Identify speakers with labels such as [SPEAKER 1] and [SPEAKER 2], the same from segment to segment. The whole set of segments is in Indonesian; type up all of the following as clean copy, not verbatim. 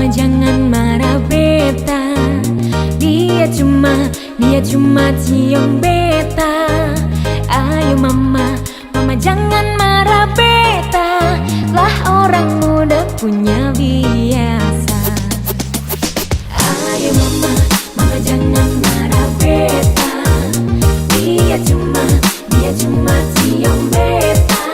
[SPEAKER 1] mama jangan marah beta. Dia cuma cium beta. Ayo mama, mama jangan marah beta. Lah orang muda punya biasa. Ayo mama, mama jangan marah beta. Dia cuma cium beta.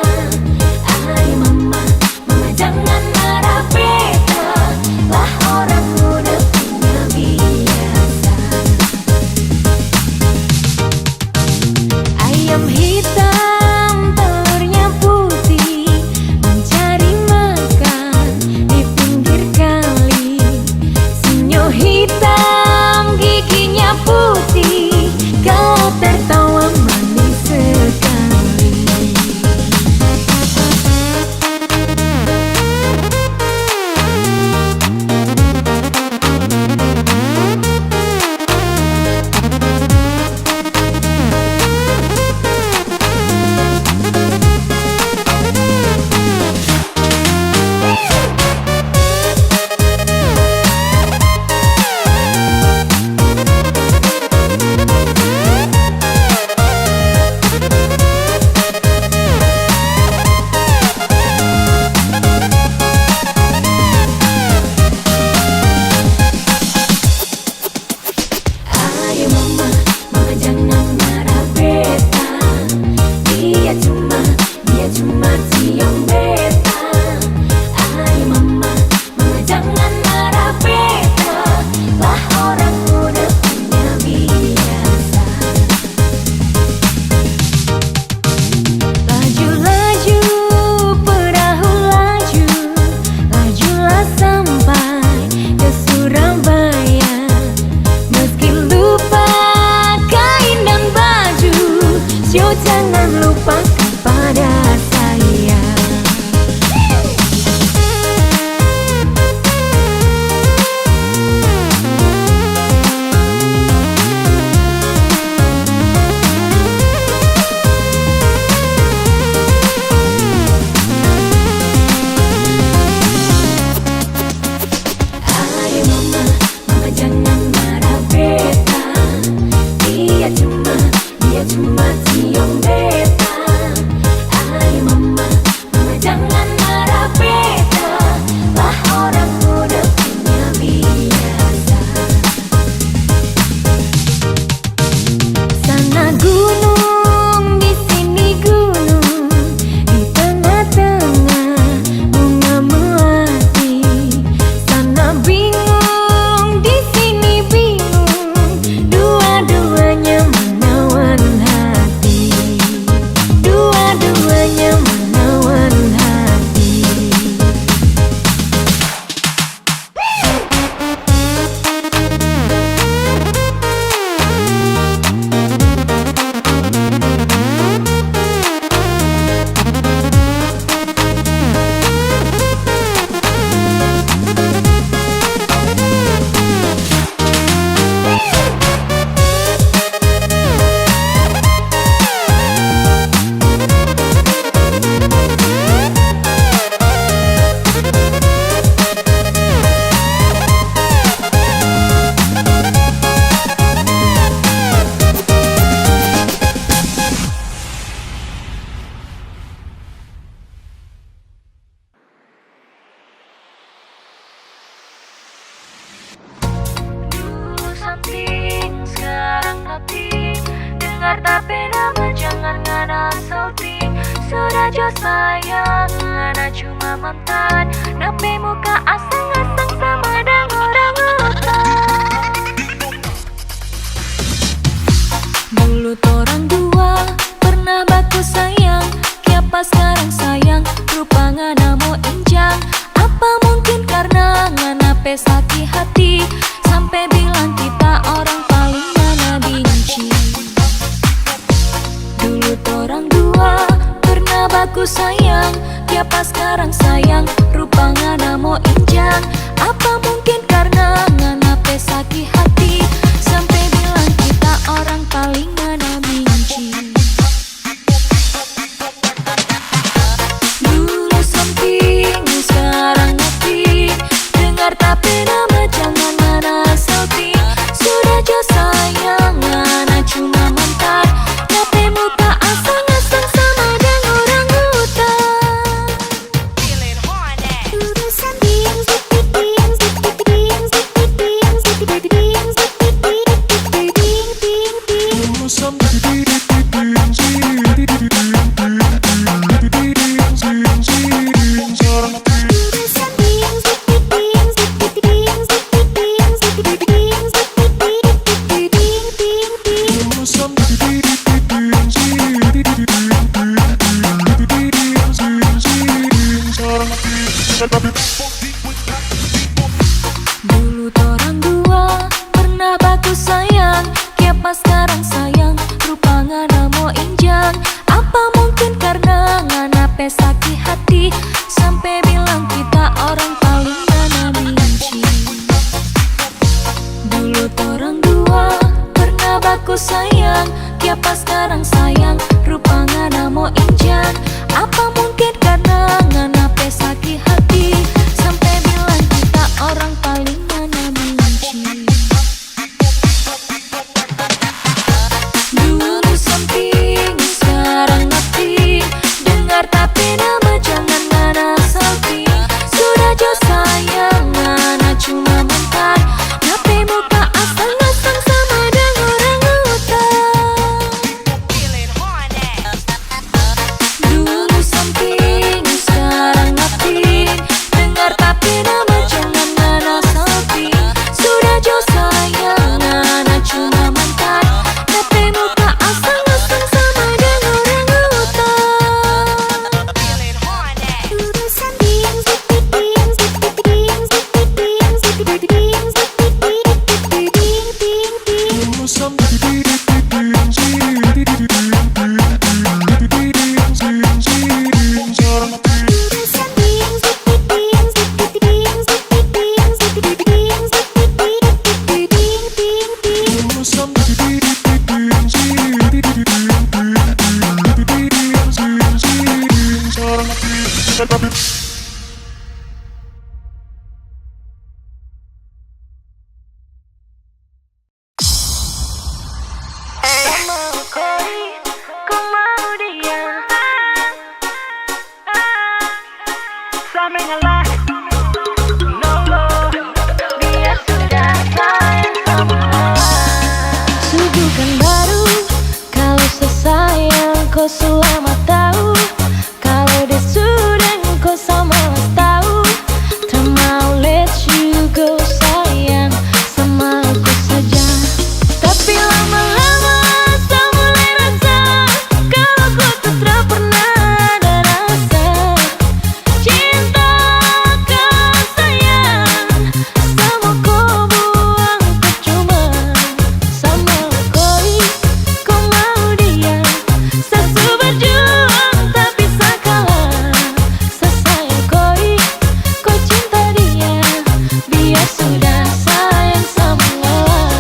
[SPEAKER 1] Ayo mama, mama jangan marah beta. Lah orang muda punya biasa. Ayam hitam telurnya putih, mencari makan di pinggir kali. Sinyo hitam giginya putih, kau tertawa manis sekali. Ayo mama, mama jangan marah beta. Dia cuma cium beta. Ayo mama, mama jangan marah beta. Lah orang muda punya biasa. Laju-laju perahu laju, lajulah sampai ke Surabaya. Meski lupa kain dan baju, sio jangan lupa kepada saya. Ayo mama, mama jangan marah beta. Dia cuma cium beta. Ayo mama, mama jangan marah beta. Lah orang muda punya biasa. Sana gunung, di sini gunung, di tengah-tengah bunga melati. Sana bingung, di sini bingung, dua-duanya menawan hati. Dua-duanya menawan hati. Dulu something, sekarang nothing. Dengar tapi nama jangan ngana salting. Sudah jos sayang, ngana cuma mantan. Nape muka asang-asang sama dang orang hutan. Dulu torang dua pernah baku sayang. Kiapa sekarang sayang, rupa ngana mau injang. Apa mungkin karena ngana pesaki hati, sampai bilang kita orang paling ngana benci. Dulu torang dua pernah baku sayang. Kiapa sekarang sayang, rupa ngana mau injang. Apa mungkin karena ngana pesaki hati, sampai bilang kita orang paling ngana benci. Dulu something, sekarang nothing. Dengar tapi Suguhkan baru kalau sesayang kau selama tahu. Kalau dia sudah kau sama tahu. Tak mau let you go sayang, sama aku saja. Tapi lama-lama tak mulai rasa kalau kau tak pernah ada rasa. Cinta kau sayang, sama kau buang percuma. Sama koi, kau mau dia. Sesu berjuang tak bisa kalah. Sesayang koi, kau cinta dia. Biar sudah sayang sama ngalah.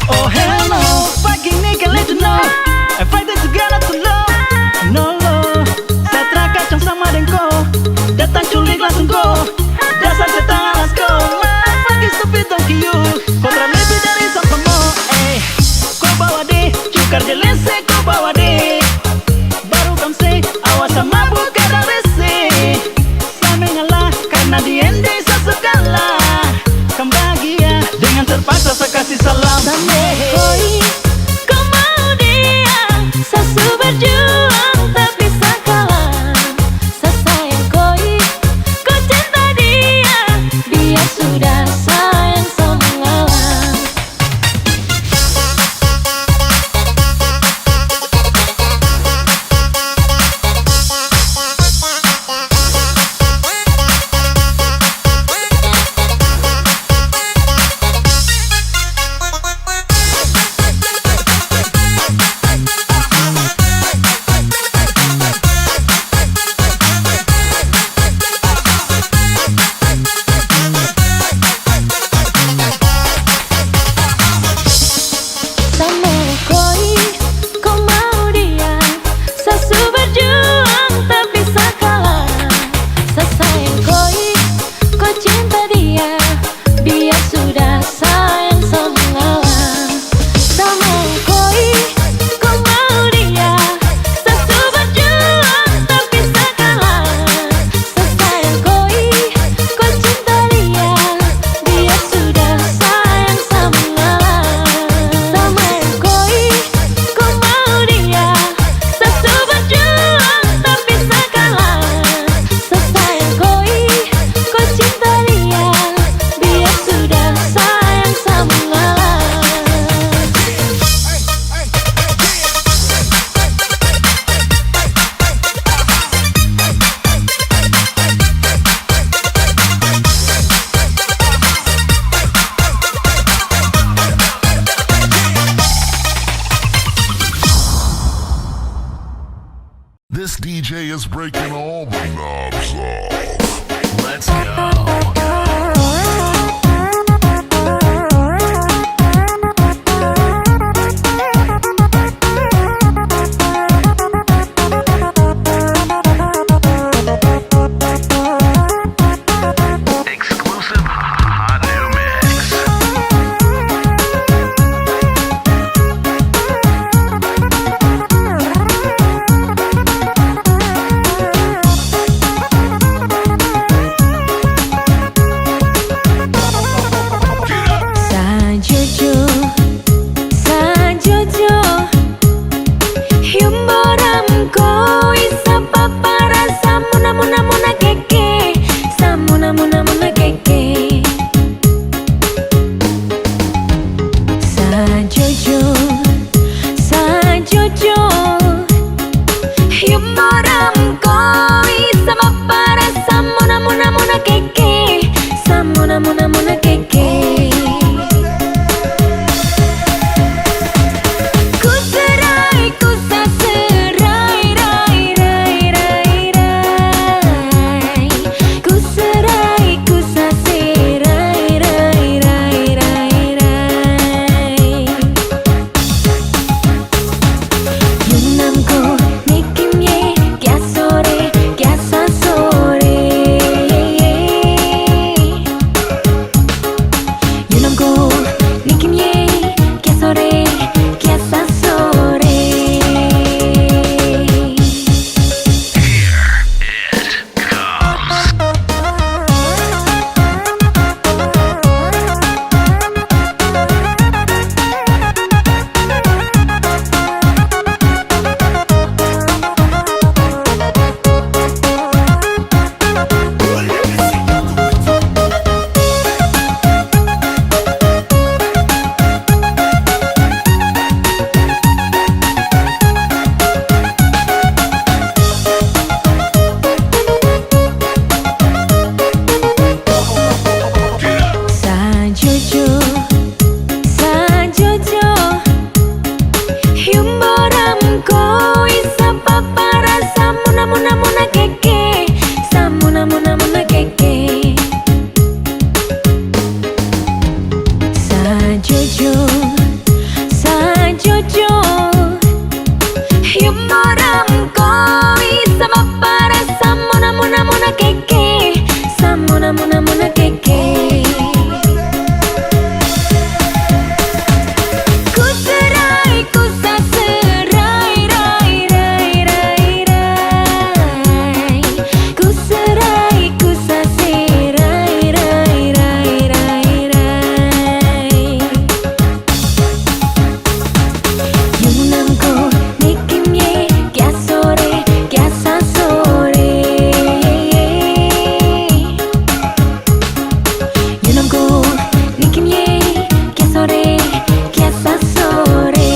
[SPEAKER 2] Oh hello, pagi ini kalian to know I fight it together to love. No lo, saya terkacau sama dengko. Datang culik langsung go. Dasar setan alas go. Pagi stupid don't you. Kau lebih dari sang pemo. Kau bawa deh, cukar jelese kau bawa deh. Baru kamu say, awas sama buka dari si. Saya mengalah karena di ending saya suka lah. Kamu bahagia dengan terpaksa saya kasih salam.
[SPEAKER 1] Sama koi, kau mau dia. Sesu berjuang tak bisa kalah. Sesayang koi, kau cinta dia. Biar sudah sayang sama ngalah. Sama koi, kau mau dia. Sesu berjuang tak bisa kalah. Sesayang koi, kau cinta dia. Biar sudah sayang sama ngalah. Sama koi, kau mau dia. Sesu berjuang tak bisa kalah. Sesayang koi, kau cinta dia. Biar sudah sayang sama ngalah. Sama koi, kau mau dia. Sesu berjuang tak bisa kalah. Sesayang koi, kau cinta dia. Biar sudah sayang sama ngalah.
[SPEAKER 3] This DJ is breaking all the knobs off. Let's go. Exclusive hot new mix.
[SPEAKER 1] orang koi sama para samuna muna muna keke, samuna muna muna keke. Ku serai ku saserai rai rai rai rai. Ku serai ku saserai rai rai rai rai. Yunamku nikimye kya sore kya sa sore. Yunamku nikimye kya sore kya sa sore.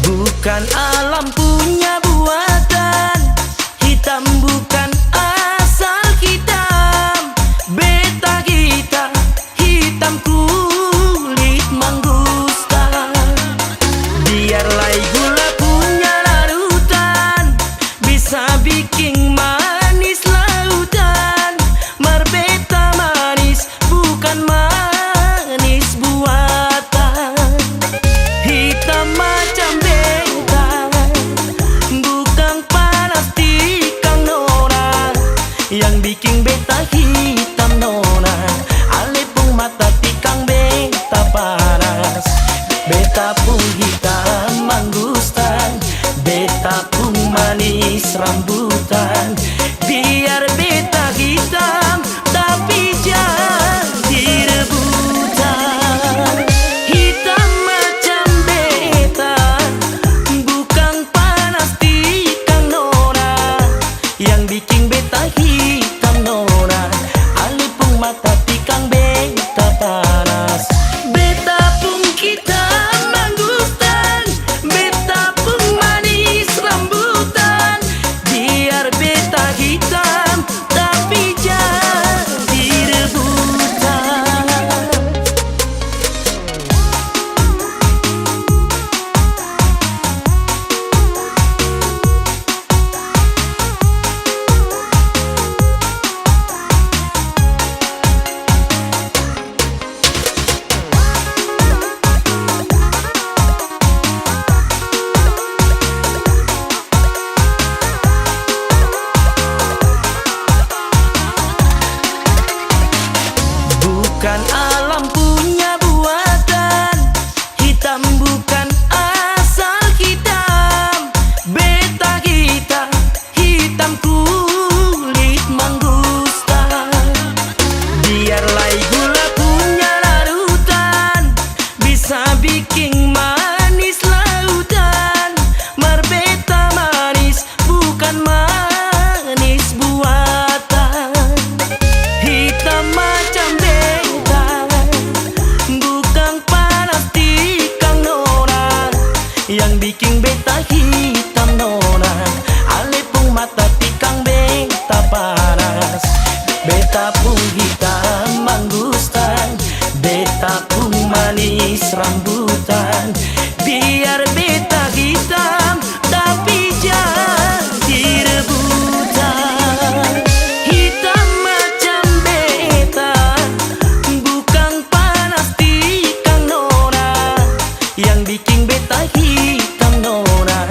[SPEAKER 2] Bukan alam punya buatan, hitam bukan asal hitam. Beta kita hitam kulit manggusta. Biarlah gula punya larutan, bisa bikin manis lautan. Marbeta manis bukan manis buatan. Hitam macam bukan panas tikang nona, yang bikin beta hitam nona. Alepung mata tikang beta panas, beta pun hitam mangustan, beta pun manis rambutan. Biar beta hitam tapi jadi rebutan. Hitam macam beta bukan panas tikang nona, yang bikin beta hitam nona. Alipung mata tikang beta panas, beta pun hitam mangustan, beta pun manis rambutan. Biar beta hitam tapi jadi rebutan. Bukan alam punya buatan, hitam bukan asal hitam. Beta kita hitam kulit manggusta. Biarlah gula punya larutan, bisa bikin manis lautan. Marbeta manis bukan manis buatan. Hitam macam bukan panas tikang nona, yang bikin beta hitam nona. Alepung mata tikang beta panas, beta pun hitam mangustan, beta pun manis rambutan. Biar beta hitam tapi jadi rebutan. Hitam macam beta bukan panas tikang nona, yang bikin beta hitam nona.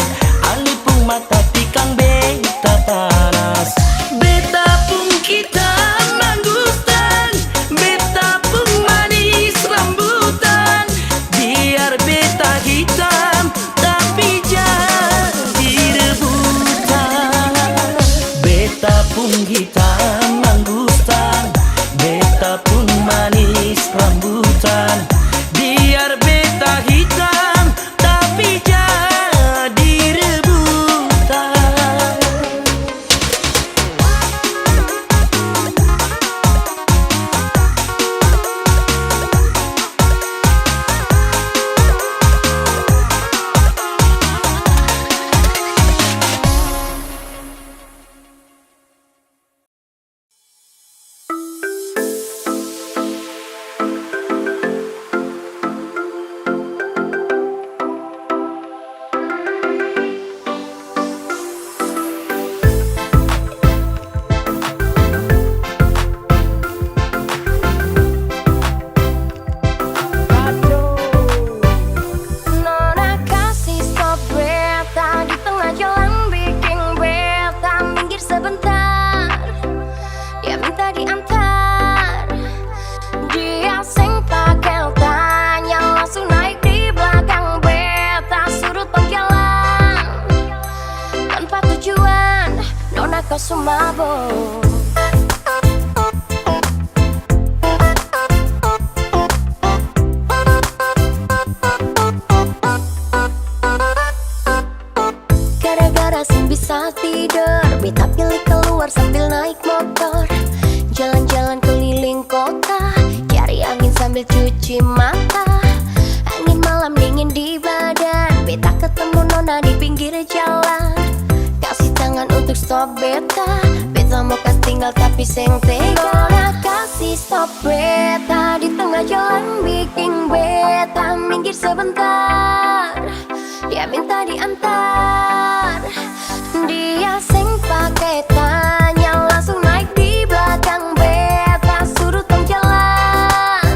[SPEAKER 2] Alipung mata tikang beta panas, beta mangustan, mangustan. Beta pun manis rambutan. Biar beta hitam tapi jadi rebutan.
[SPEAKER 1] Nona kasih stop beta di tengah jalan bikin beta minggir sebentar. Dia minta diantar. Dia sing pakai tanya langsung naik di belakang beta suruh tong jalan tanpa tujuan. Nona kau sumabok. Gara-gara sing bisa tidur, beta pilih keluar sambil naik motor. Jalan-jalan keliling kota, cari angin sambil cuci mata. Angin malam dingin di badan, beta ketemu nona di pinggir jalan. Kasih tangan untuk stop beta, beta mau kas tinggal tapi sing tega. Nona kasih stop beta di tengah jalan bikin beta minggir sebentar. Dia minta diantar. Dia sing pakai tanya langsung naik di belakang beta suruh tong jalan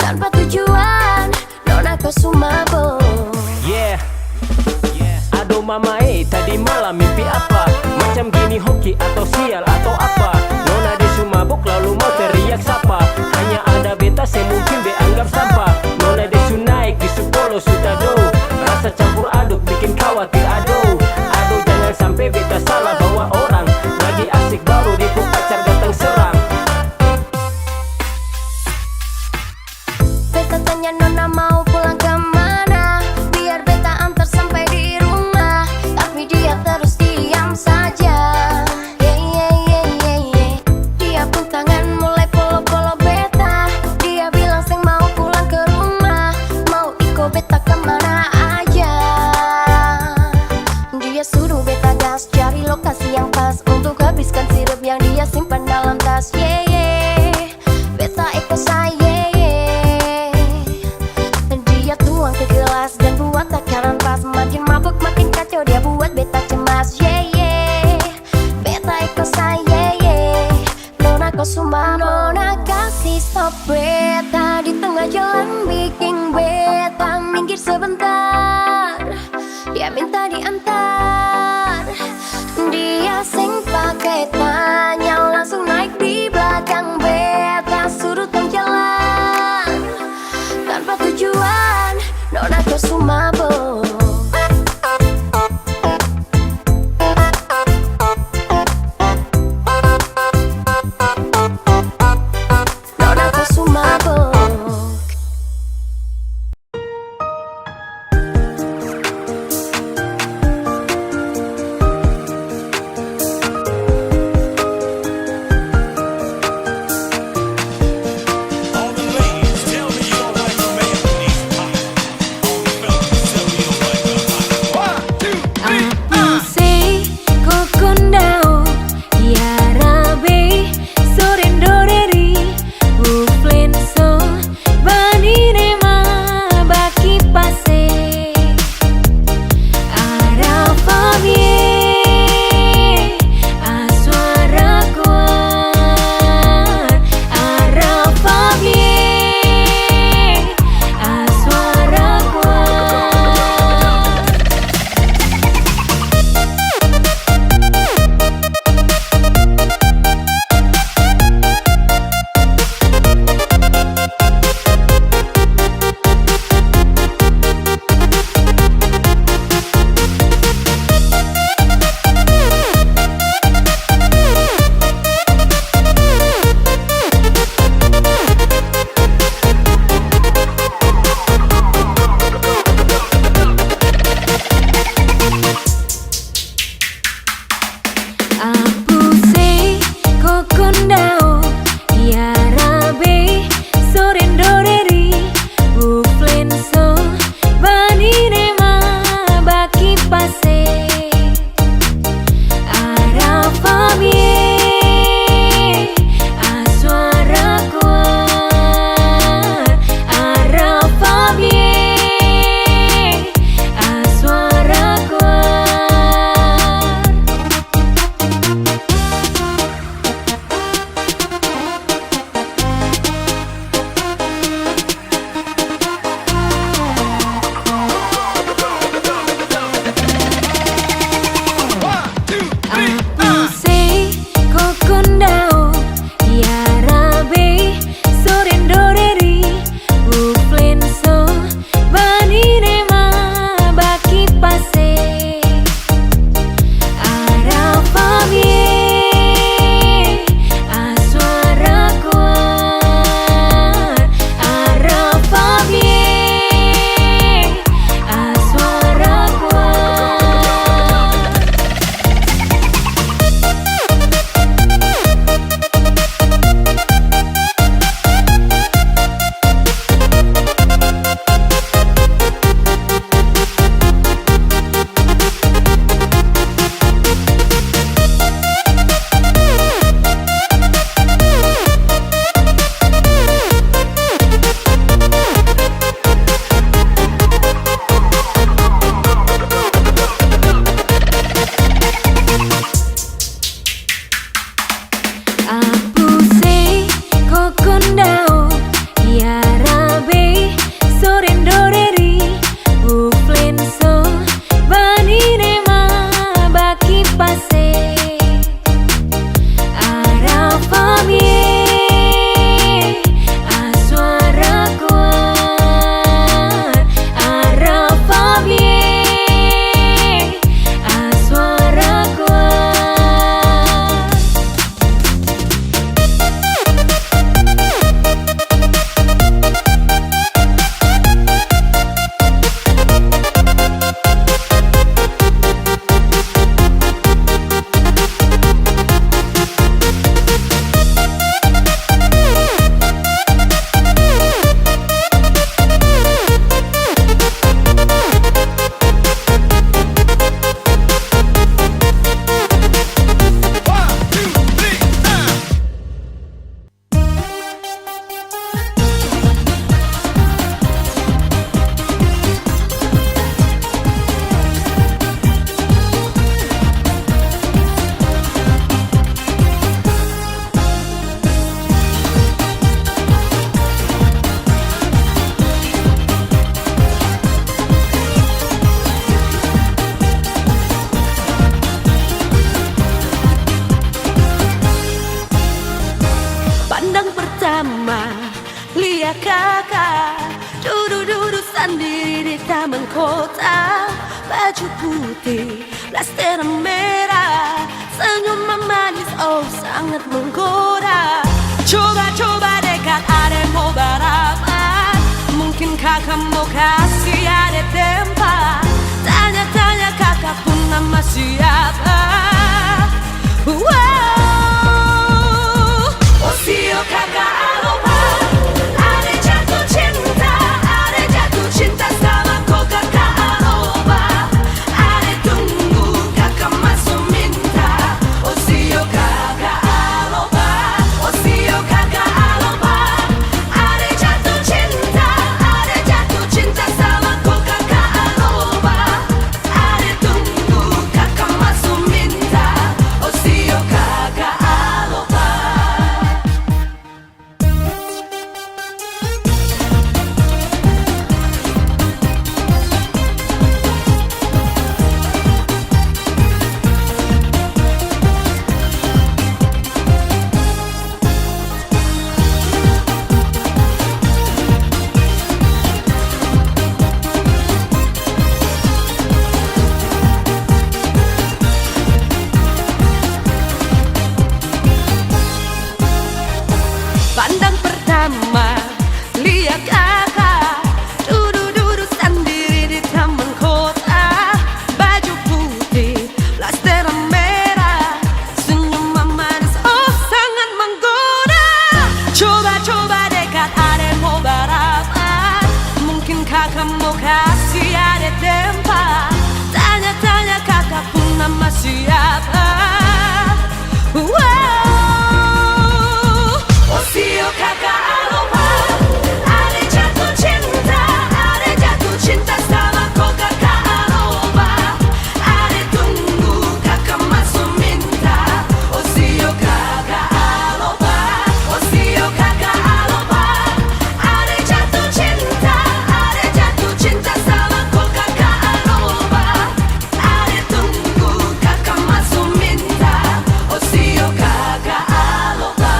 [SPEAKER 1] tanpa tujuan. Nona kau sumabok.
[SPEAKER 4] Yeah, aduh mama tadi malam mimpi apa? Macam gini hoki atau sial atau apa? Nona di sumabok lalu mau teriak sapa? Hanya ada beta saya mungkin be anggap sampah. Nona di naik di Supolo sudah do. Rasa campur aduk bikin khawatir aduh. Aduh jangan sampai beta salah bawa orang. Lagi asik baru di pacar datang serang.
[SPEAKER 1] Beta tanya nona mau pulang kemana, biar beta antar sampai di rumah. Tapi dia terus diam saja. Dia pun tangan mulai polo-polo beta. Dia bilang seng mau pulang ke rumah, mau ikut beta kemana aja. Dia suruh beta gas cari lokasi yang pas untuk habiskan sirup yang dia simpan dalam tas. Beta ikut saya. Dia tuang ke gelas dan buat takaran pas. Makin mabuk makin kacau dia buat beta cemas. Beta ikut saya. Nona kau sumabok. Nona kasih stop beta di tengah jalan bikin beta minggir sebentar. Dia minta diantar. Dia sing pakai tanya langsung naik di belakang beta suruh tong jalan tanpa tujuan. Nona kau sumabok. Nona kau sumabok. Apuse kokondao Yarabe sorendoreri Uflenso banirema baki pase Arafamie aswara kuat Arafamie aswara kuat
[SPEAKER 5] Pandang pertama lihat kakak duduk-duduk sendiri di taman kota, baju putih, blasteran merah, senyum manis, oh sangat menggoda. Coba-coba dekat, ada mau balapan, mungkin kakak mau kasih ada tempat. Tanya-tanya kakak pun nama siapa. Osio kakak aloha, ada jatuh cinta sama kau kakak aloha, ada tunggu kakak masuk minta. Osio kakak aloha, ada jatuh cinta sama kau kakak aloha, ada tunggu kakak masuk minta. Osio kakak aloha. Pandang pertama lihat kakak duduk-duduk sendiri di taman kota, baju putih, blasteran merah, senyum manis, oh sangat menggoda. Coba-coba dekat, ada mau balapan, mungkin kakak mau kasih ada tempat. Tanya-tanya kakak pun nama siapa. Osio kakak aloha, ada jatuh cinta sama kau kakak aloha, ada tunggu kakak masuk minta. Osio kakak aloha, ada jatuh cinta sama kau kakak aloha, ada tunggu kakak masuk minta. Osio kakak aloha.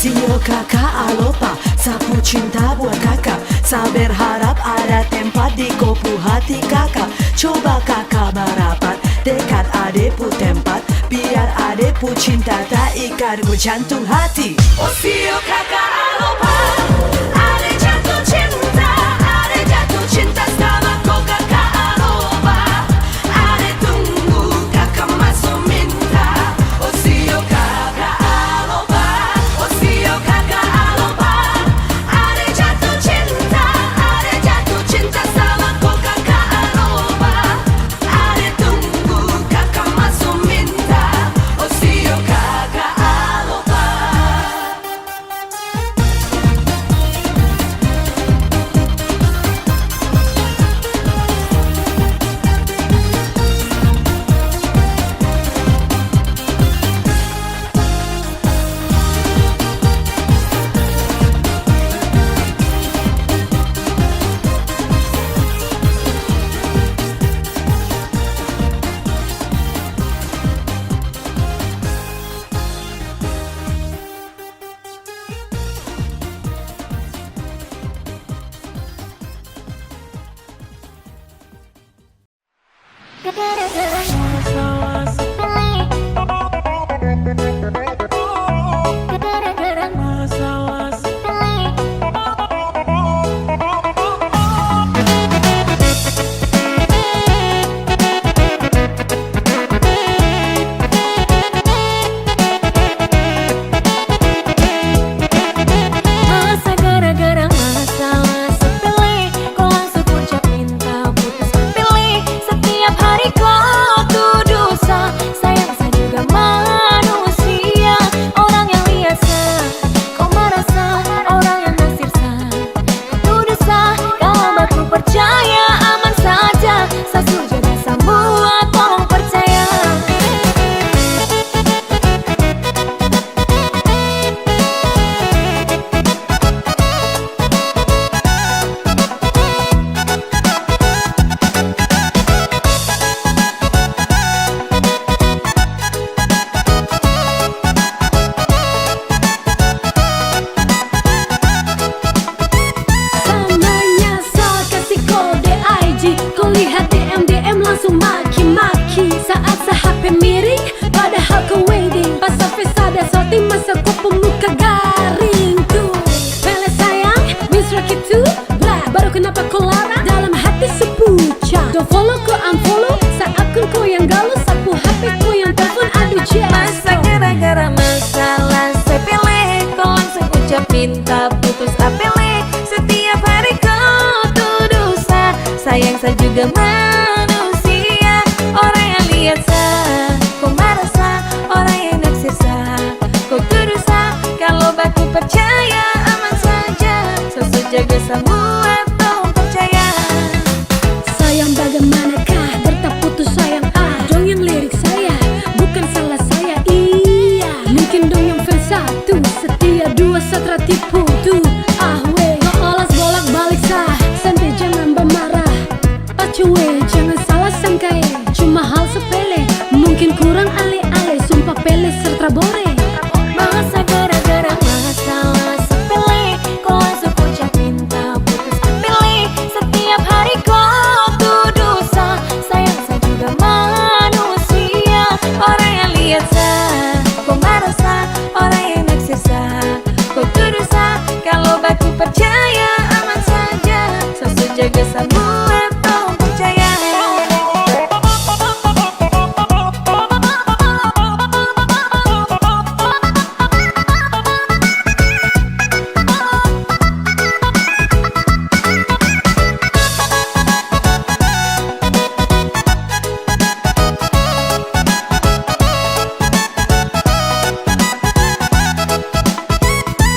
[SPEAKER 5] Sio kakak aloha, sapu cinta buat kakak. Saya berharap ada tempat di kopu hati kakak. Coba kakak merapat dekat adepu tempat, biar adepu cinta tak ikat ku jantung hati. Osio kakak aloha, ada jatuh cinta sama kau kakak aloha, ada tunggu kakak masuk minta. Osio kakak
[SPEAKER 1] Masalah sepele, masalah sepele. Masa gara-gara masalah sepele, kau langsung ucap minta putus. Pilih setiap hari kau tuduh sayang saya juga manusia. Orang yang lihat kau merasa, orang yang naksir kau tuduh kalau baku percaya aman saja. Saya sudah semua tolong percaya.
[SPEAKER 6] Samanya salah kasih kode IG, kau lihat DM langsung maki-maki. Saat HP miring, padahal kau wedding. Pas sampai sadar salting, masa kau pemuka garing tuh. Pele sayang, miss Rocky tuh blah. Baru kenapa kau larang, dalam hati sepucah. Don't follow kau unfollow, saat akun kau yang galau, sapu HP kau yang telepon, aduh
[SPEAKER 1] Masa gara-gara masalah sepele, kau langsung ucap minta putus. Apele setiap hari kau tuduh sayang saya juga manusia. Orang yang lihat kau merasa, orang yang naksir kau tuduh kalau baku percaya aman saja. Sosok jaga semua tolong percaya.
[SPEAKER 6] sayang bagaimanakah bertap putus sayang. Dong yang lirik saya, bukan salah saya. Iya, mungkin dong yang fans satu setia, dua satra tipu tuh. Weh, no olas bolak balik santai jangan bermarah. Pacuwe jangan salah sangka cuma hal sepele, mungkin kurang ale-ale, sumpah pele serta bore.
[SPEAKER 1] Masa gara-gara masalah sepele, kau langsung ucap minta putus. Pilih setiap hari kau tuduh sayang saya juga manusia. Orang yang lihat kau merasa, orang yang naksir kau tuduh kalau baku percaya aman saja. Sosok jaga semua tolong percaya.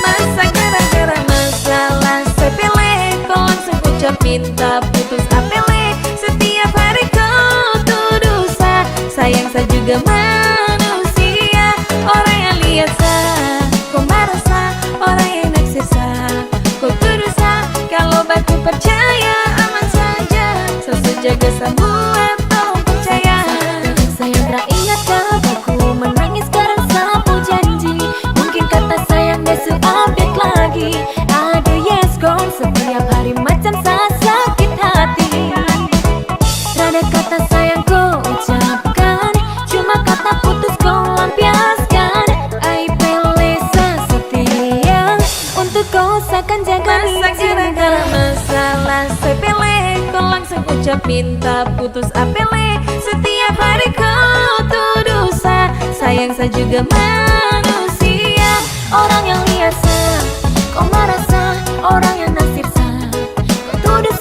[SPEAKER 1] Masa gara-gara masalah sepele, kau langsung ucap minta putus. Apele setiap hari kau tuduh sayang saya juga manusia. Orang yang lihat kau merasa, orang yang naksir kau tuduh kalau baku percaya aman saja. Sosok jaga semua tolong percaya. Sayang tak ingat kabarku menangis sekarang sapu janji. Mungkin kata sayang besok update lagi. Aduh yes gone, setiap hari macam saya sakit hati. Rada kata sayang kau ucapkan, cuma kata putus kau lampiaskan. Ai pelesa setia untuk kau seakan jaga. Masa gara-gara masalah sepele, kau langsung ucap minta putus. Apele setiap hari kau tuduh sayang saya juga manusia. Orang yang lihat kau merasa, orang yang naksir kau tuduh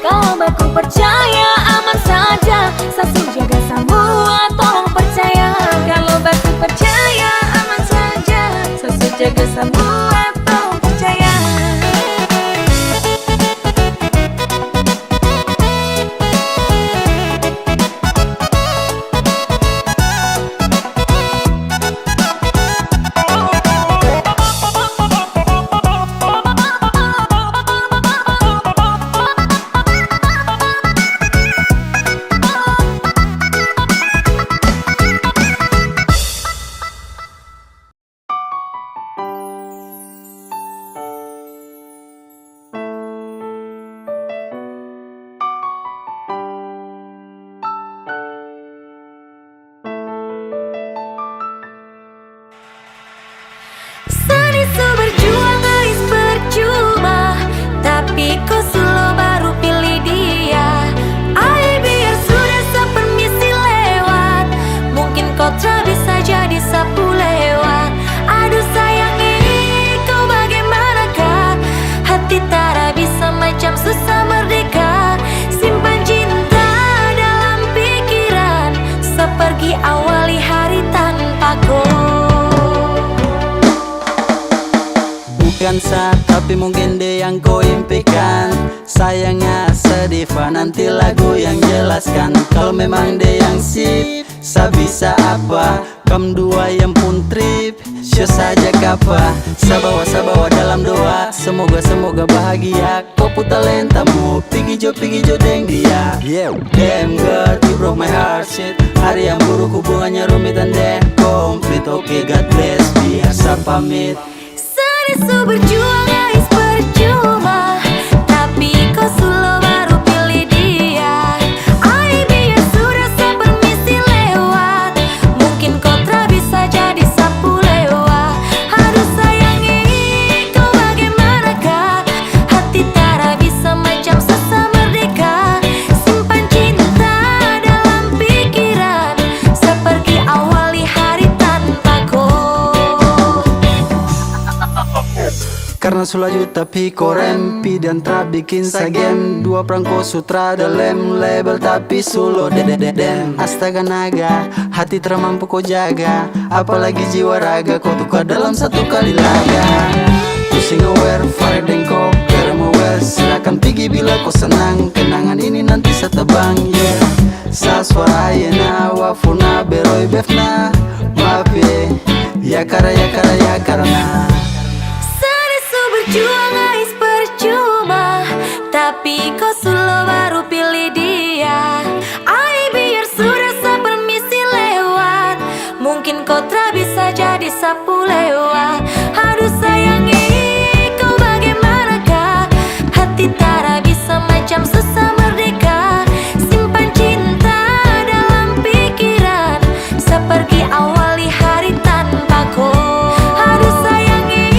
[SPEAKER 1] kalau baku percaya aman saja. Satu jaga semua tolong percaya. Kalau baku percaya aman saja. Satu jaga semua tolong percaya.
[SPEAKER 7] bukan sah, tapi mungkin dia yang kau impikan. Sayangnya sedih, nanti lagu yang jelaskan. Kalau memang dia yang sip, sa bisa apa? Kam dua yang pun trip, show saja kapa. Sabawa dalam doa, semoga bahagia. Kau pun talentamu, pigi jo deng dia. Yeah, damn God, you broke my heart shit. Hari yang buruk hubungannya rumit dan deh komplit. Oke, God bless, biasa pamit.
[SPEAKER 1] Sedih su berjuang guys percuma, tapi kau sulo baru pilih dia. Ai biar sudah saya permisi lewat, mungkin kau tak bisa jadi sapu lewat. Harus sayangi kau bagaimanakah, hati tak bisa macam sesa merdeka. Simpan cinta dalam pikiran, seperti awali hari tanpa kau.
[SPEAKER 7] Karena sulaju tapi korempi dan tak bikin sagem. Dua perangko sutra dalam label tapi sulo dedededem. Astaga naga, hati termampu kau jaga, apalagi jiwa raga kau tukar dalam satu kali laga. Pusing aware, fire dan kau kerem aware. Silakan pergi bila kau senang, kenangan ini nanti setebang. Yeah, sa suara ayana wafuna beroi befna. Maaf ya karena
[SPEAKER 1] Berjuang guys percuma, tapi kau sulo baru pilih dia. Ai biar sudah saya permisi lewat, mungkin kau tak bisa jadi sapu lewat. Harus sayangi kau bagaimanakah, hati tak bisa macam sesa merdeka. Simpan cinta dalam pikiran, seperti awali hari tanpa kau. Harus sayangi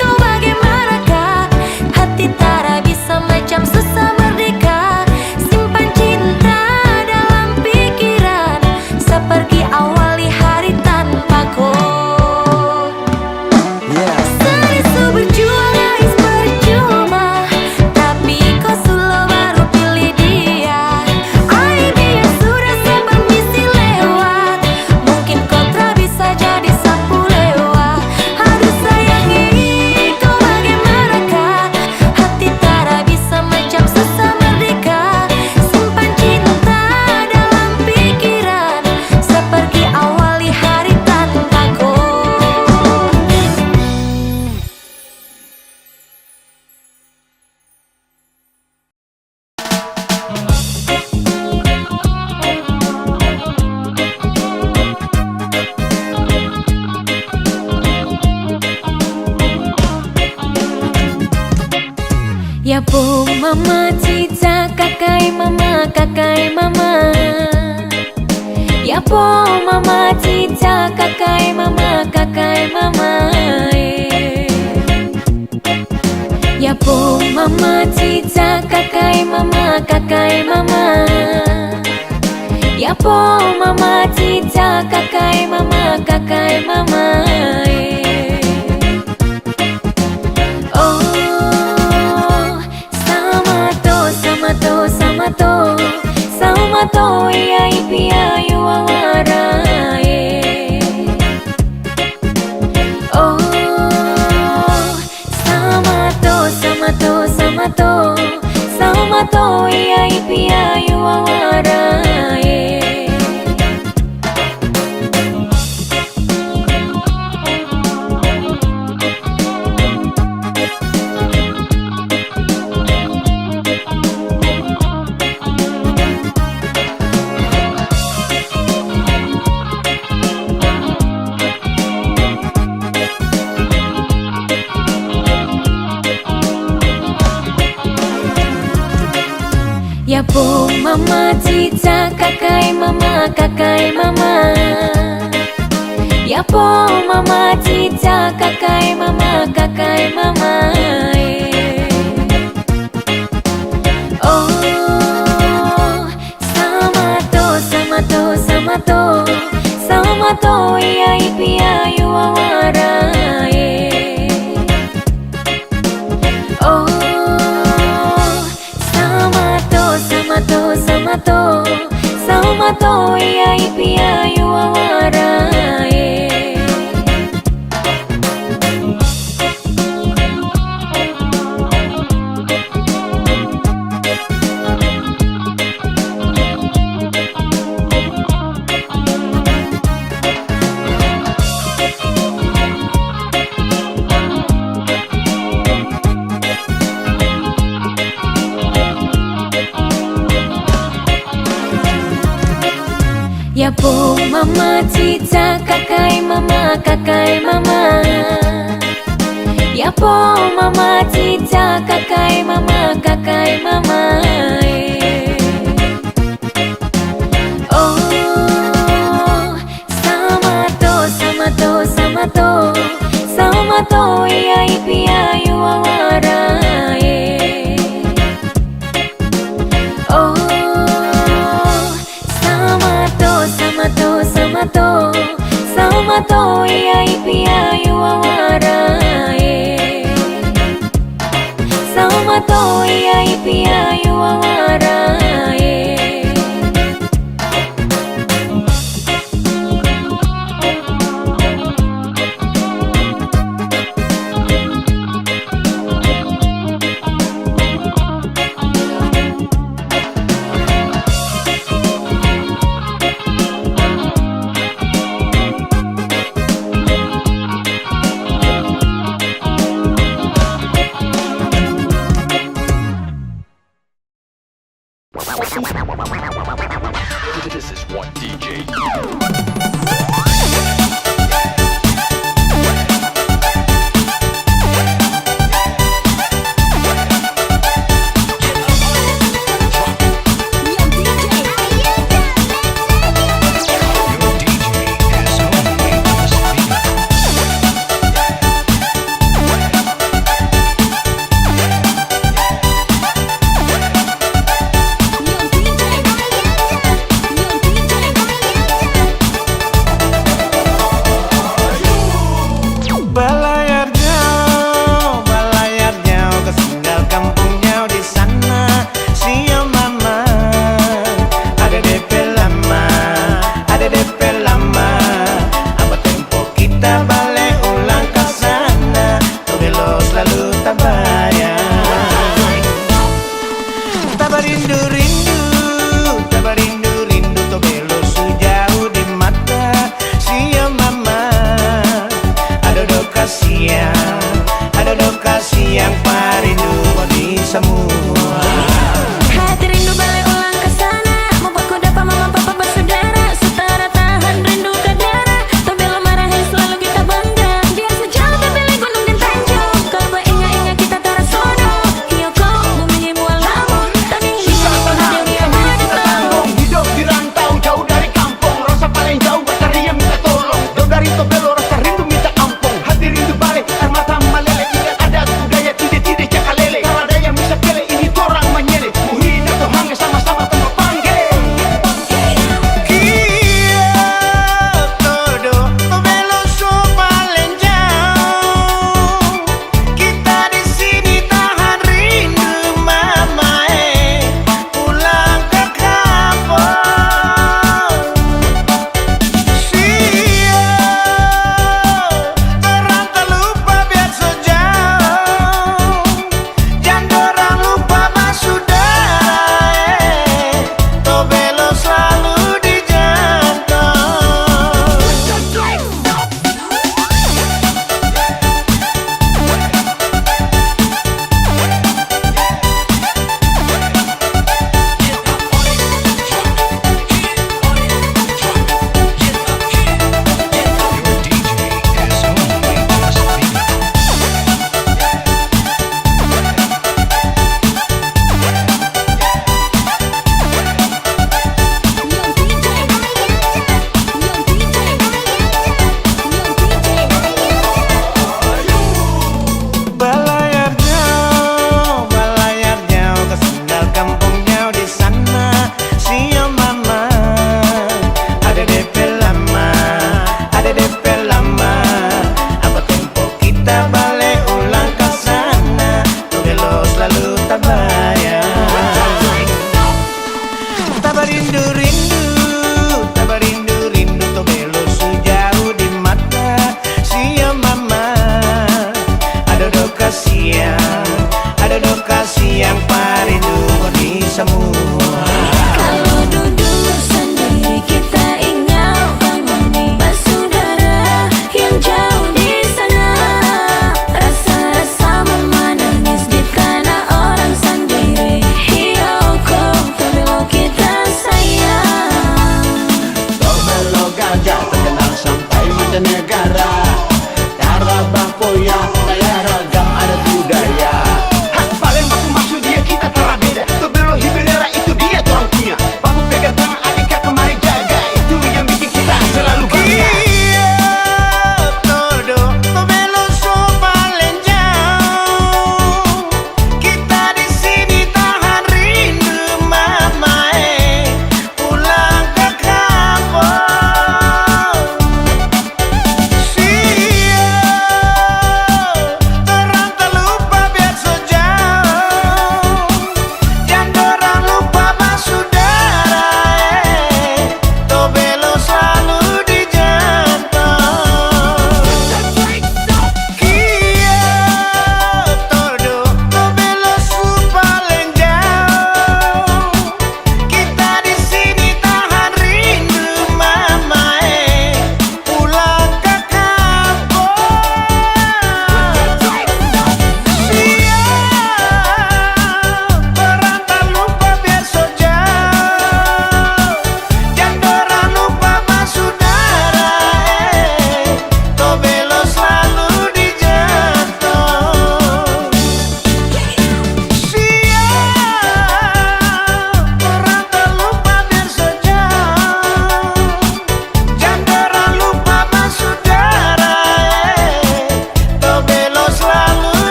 [SPEAKER 1] kau bagaimanakah, hati tak bisa macam sesa merdeka. Simpan cinta dalam pikiran, seperti awali hari tanpa kau. Sedih su berjuang guys percuma, tapi kau sulo baru pilih dia. Ai biar sudah saya permisi lewat, mungkin kau tak bisa jadi sapu lewat. Harus sayangi kau bagaimanakah, hati tak bisa macam sesa merdeka. Simpan cinta dalam pikiran, seperti awali hari tanpa kau. Ya po mama cica kakai mama Ya po mama cica kakai mama Ya po mama cica kakai mama Ya po mama cica kakai mama Oh sama to iya ipia yuawara Oh sama to iya ipia yuawara Ya po mama cica kakai mama Ya po mama cica kakai mama Oh sama to iya ipia yuawara Oh sama to iya ipia yuawara Yapo mama cica kakai mama Yapo mama cica kakai mama Oh sama to iya ipia yuawara Oh sama to iya ipia yuawara sama to iya ipia yuawara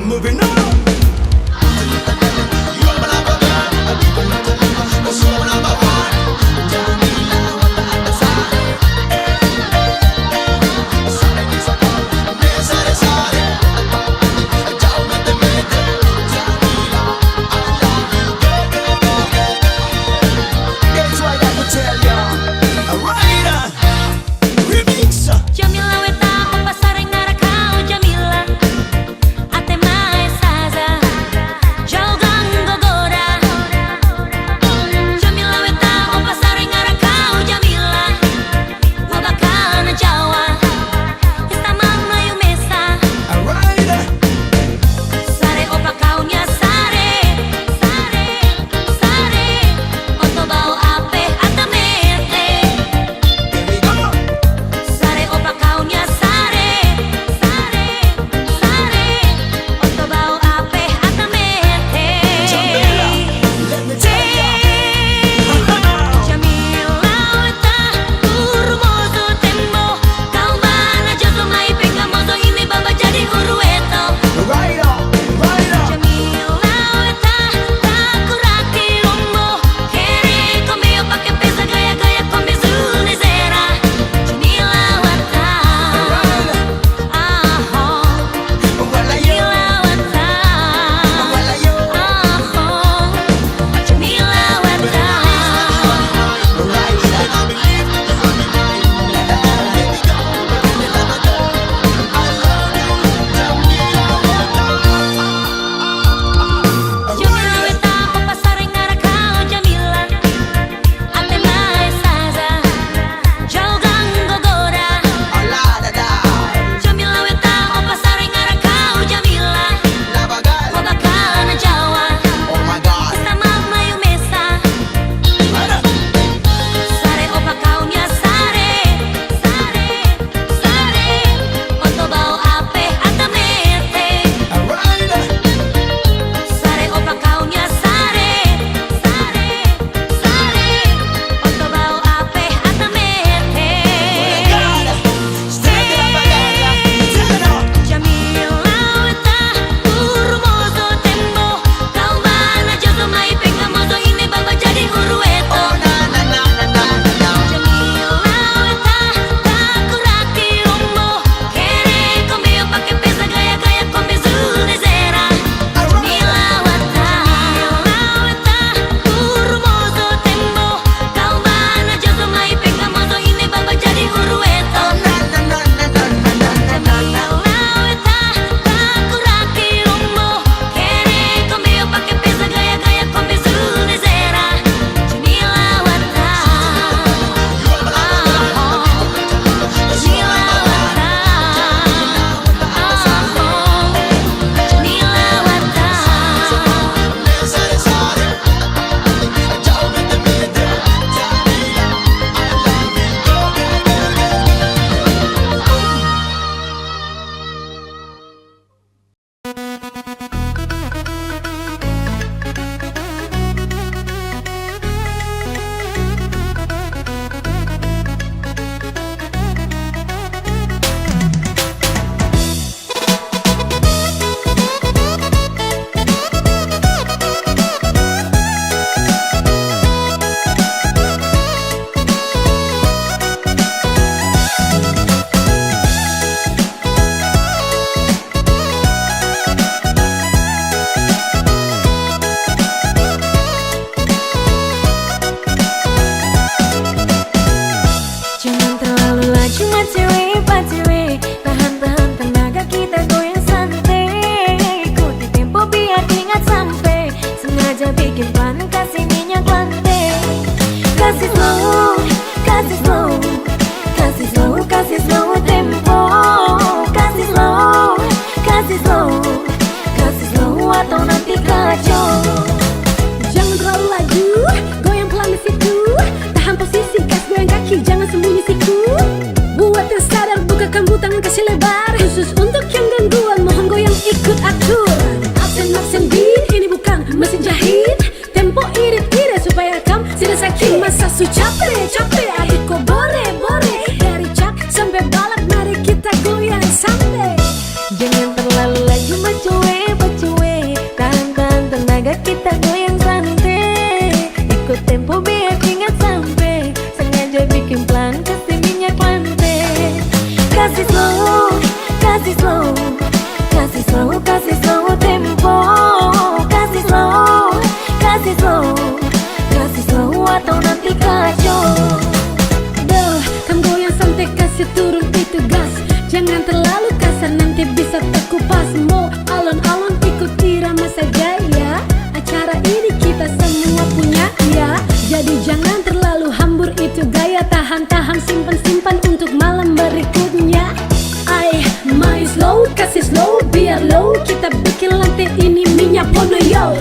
[SPEAKER 8] Moving on.
[SPEAKER 1] Jamila weta papasareng narakau Jamila Ate mae saza Jauh gang atau nanti kacau.
[SPEAKER 6] Jangan terlalu laju, goyang pelan di situ. Tahan posisi, gas goyang kaki, jangan sembunyi siku. Buat yang sadar, buka kambu tangan kasih lebar. Khusus untuk yang gangguan, mohon goyang ikut atur. Absen beat, ini bukan mesin jahit. Tempo irit-irit supaya kamu tidak sakit. Masa su capek, adik kok bore. Dari cak sampai balak, mari kita goyang santai.
[SPEAKER 1] Jangan terlalu laju bacuwe. Tahan tenaga, kita goyang santai. Ikut tempo biar ingat sampai. Sengaja bikin pelan, kasih minyak lantai. Kasih slow tempo. Kasih slow atau nanti kacau.
[SPEAKER 6] Duh, kamu goyang santai kasih turun itu gas. Jangan terlalu kasar nanti bisa terkupas. Mau alon-alon ikut irama saja ya. Acara ini kita semua punya ya. Jadi jangan terlalu hambur itu gaya. Tahan simpan untuk malam berikutnya. Main slow, kasih slow biar low. Kita bikin lantai ini minyak pono yo.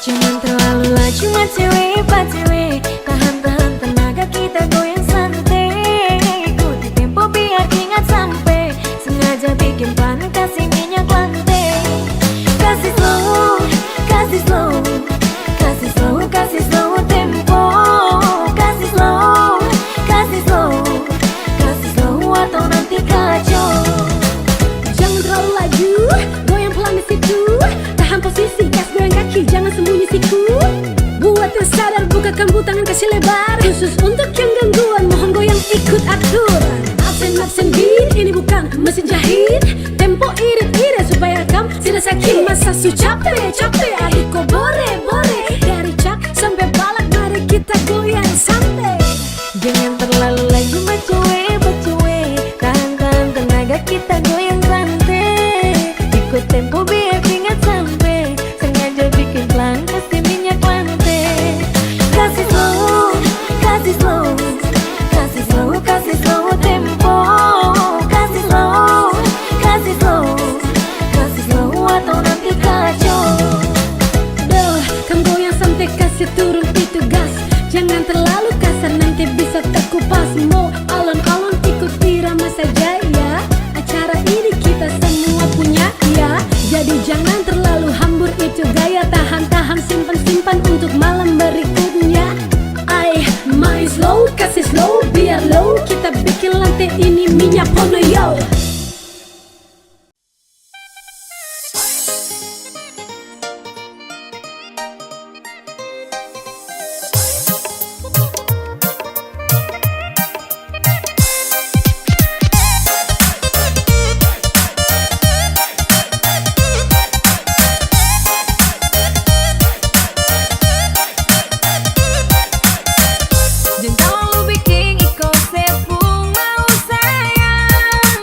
[SPEAKER 1] Jangan terlalu laju bacuwe. Tahan tenaga, kita goyang santai. Ikuti tempo biar ingat sampai. Sengaja bikin pelan, kasih minyak lantai. Kasih slow tempo. Kasih slow atau nanti kacau.
[SPEAKER 6] Jangan terlalu laju, goyang pelan di situ. Tahan posisi, gas goyang kaki, jangan sembunyi siku. Buat yang sadar, buka kambu tangan kasih lebar. Khusus untuk yang gangguan, mohon goyang ikut atur. Absen beat, ini bukan mesin jahit. Tempo irit-irit supaya kamu tidak sakit. Masa su capek, adik kok bore. Dari cak sampai balak, mari kita goyang santai.
[SPEAKER 1] Jangan terlalu laju bacuwe. Tahan tenaga, kita goyang santai. Ikut tempo biar ingat sampai. Sengaja bikin pelan, kasih minyak lantai. Kasih slow tempo. Kasih slow atau nanti kacau.
[SPEAKER 6] Duh, kamu goyang santai kasih turun itu gas. Jangan terlalu kasar nanti bisa terkupas. Mau alon-alon ikut irama saja ya. Acara ini kita semua punya ya. Jadi jangan terlalu hambur itu gaya. Tahan simpan untuk malam berikutnya. Main slow, kasih slow biar low. Kita bikin lantai ini minyak pono yo.
[SPEAKER 1] Jangan terlalu bikin iko sepung mau sayang.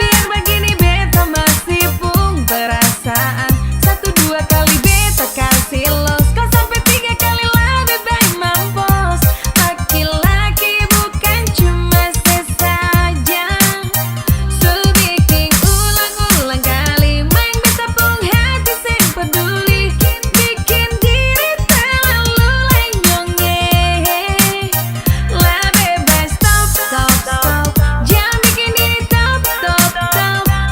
[SPEAKER 1] Biar begini beta masih pung perasaan. 1-2 kali beta kasih los. Kau sampai 3 kali lebih baik mampus. Laki-laki bukan cuma sesaja. So bikin ulang-ulang kali. Main beta pung hati sem peduli. Bikin diri terlalu lenyonge. Lah bebas stop. Jangan bikin diri top.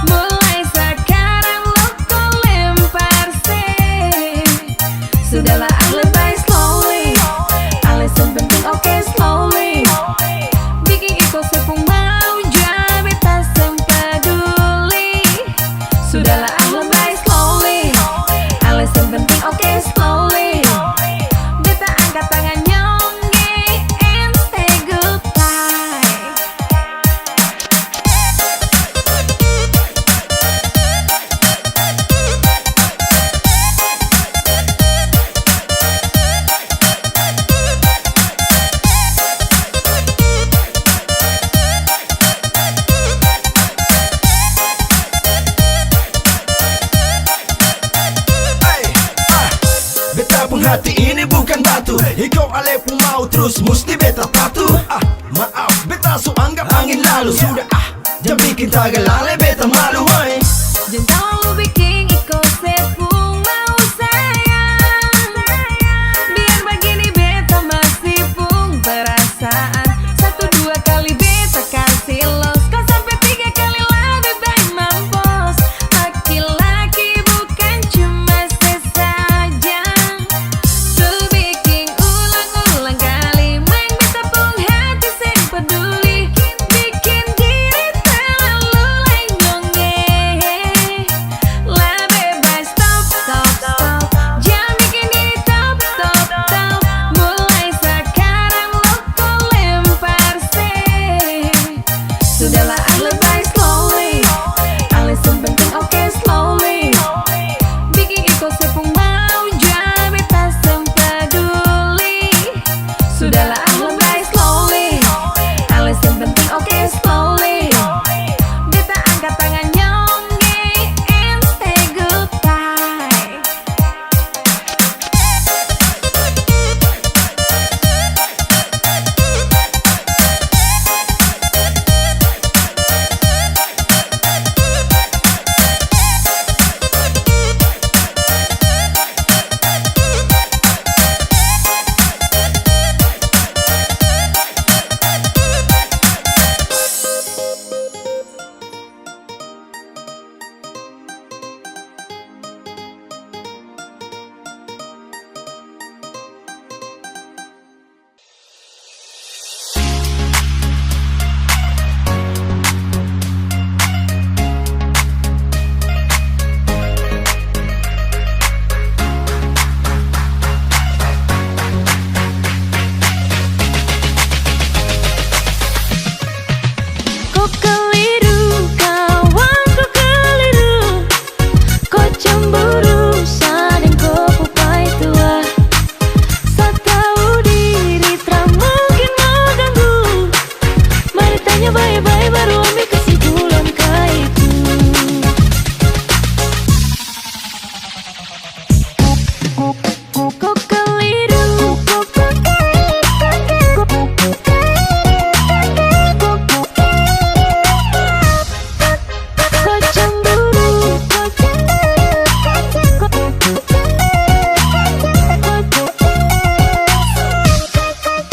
[SPEAKER 1] Mulai sekarang lo kau lempar se. Sudahlah lebay slowly. Alasan penting oke slowly. Bikin iko sepung mau ja beta sempeduli. Sudahlah lebay slowly. Alasan penting oke slowly. Beta angkat tangan nyongge and say goodbye.
[SPEAKER 8] sepatu. Iko ale pun mau terus musti beta patuh. Maaf beta so anggap angin lalu. Sudah jangan bikin tagalale beta malu.
[SPEAKER 1] Jangan terlalu bikin iko sepung mau sayang. Biar begini beta masih pung perasaan. 1-2 kali beta kasih los. Kau sampai 3 kali lebih baik mampus. Laki-laki bukan cuma sesajen. Tuh bikin ulang-ulang kali. Main beta pung hati sing peduli. Bikin diri terlalu lenyonge. Lah bebas stop, stop, stop. Jangan bikin diri top, top, top. Mulai sekarang lo kau lempar sih. Sudahlah lebay slowly. Alasan penting oke slowly. Bikin iko sepung mau jangan beta sempeduli. Sudahlah lebay slowly. Alasan penting oke slowly. Beta angkat tangan nyongge and say goodbye. Kau keliru, kawan kau keliru. Kau cemburu, sadeng kau pupai tua. Sa tahu diri, tak mungkin mau ganggu. Mari tanya baik-baik baru ambil kesimpulan kah itu. Kau keliru, kau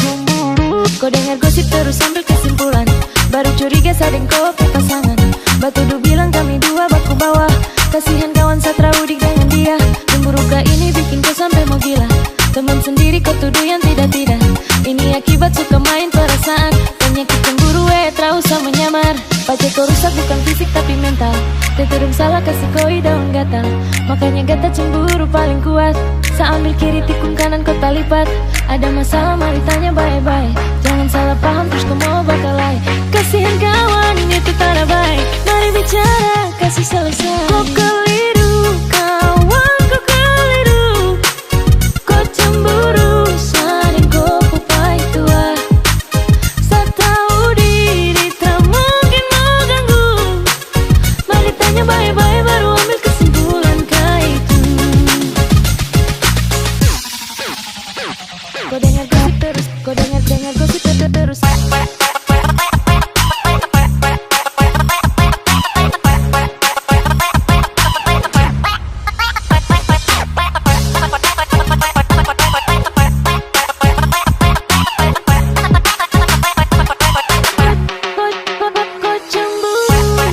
[SPEAKER 1] cemburu, kau dengar gosip terus ambil kesimpulan. Baru curiga sadeng kau pasangan. Batu du bilang kami dua baku bawah. Kasihan kawan satra udik dengan dia. Cemburu kah ini bikin kau sampai mau gila. Teman sendiri kau tuduh yang tidak-tidak. Ini akibat suka main perasaan. Penyakit cemburu terus sama nyamar. Pacar kau rusak bukan fisik tapi mental. Teterung salah kasih koi daun gatal. Makanya gata cemburu paling kuat. Sa ambil kiri tikung kanan kau talipat. Ada masalah mari tanya baik-baik. Jangan salah paham terus kau mau bakalai. Kasihan kawan ini tuh tanda baik. Mari bicara kasih selesai. Kau keliru kawan kau keliru. Kau cemburu sadeng kau pupai tua. Sa tahu diri tak mungkin mau ganggu. Mari tanya baik-baik baru ambil kesimpulan kah itu. Kau dengar gosip terus, kau dengar gosip terus. Kau cemburu.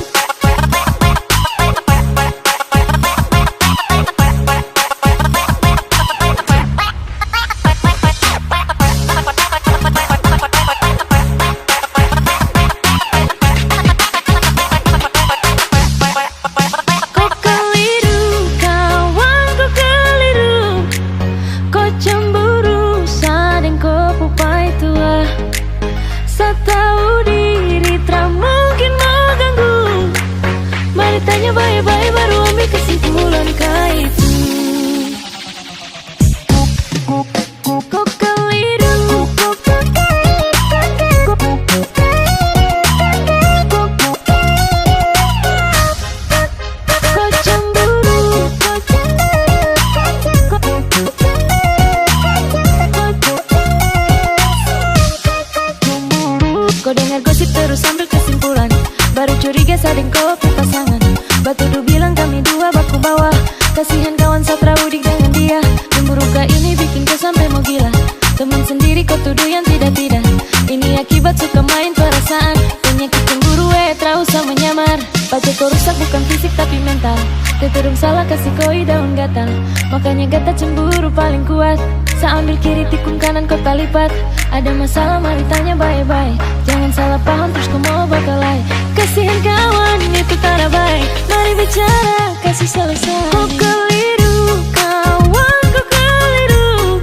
[SPEAKER 1] pesa dan kopi pasangan. Batu du bilang kami dua baku bawah. Kasihan kawan Satra udik dengan dia. Cemburu kak ini bikin kau sampai mau gila. Teman sendiri kau tuduh yang tidak-tidak. Ini akibat suka main perasaan. Penyakit cemburu terus sama menyamar. Pacar kau rusak bukan fisik tapi mental. Teterung salah kasih koi daun gatal. Makanya gata cemburu paling kuat. Saya ambil kiri tikung kanan kau lipat. Ada masalah mari tanya baik-baik. Jangan salah paham terus kau mau bakalai. Kasihan kawan itu tak baik. Mari bicara kasih selesai. Kau keliru kawan kau keliru.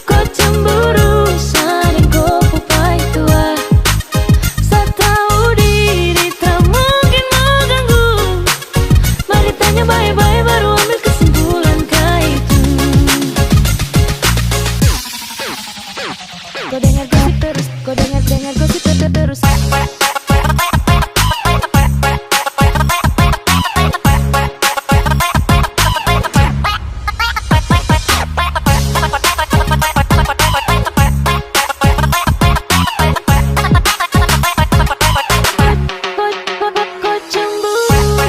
[SPEAKER 1] Kau cemburu saling kau pupai tua. Saya tahu diri tak mungkin mau ganggu. Mari tanya baik-baik baru ambil kesimpulan kah itu. Kau dengar gosip terus, kau dengar gosip terus. Kau cemburu.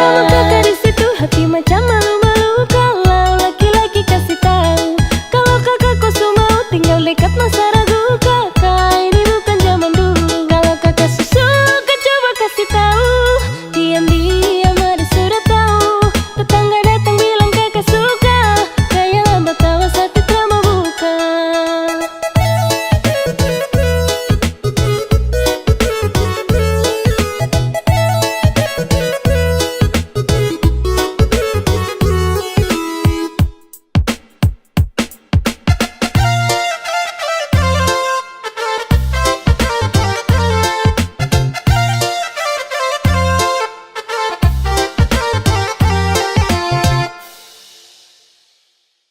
[SPEAKER 1] kamu kakak di situ, hati macam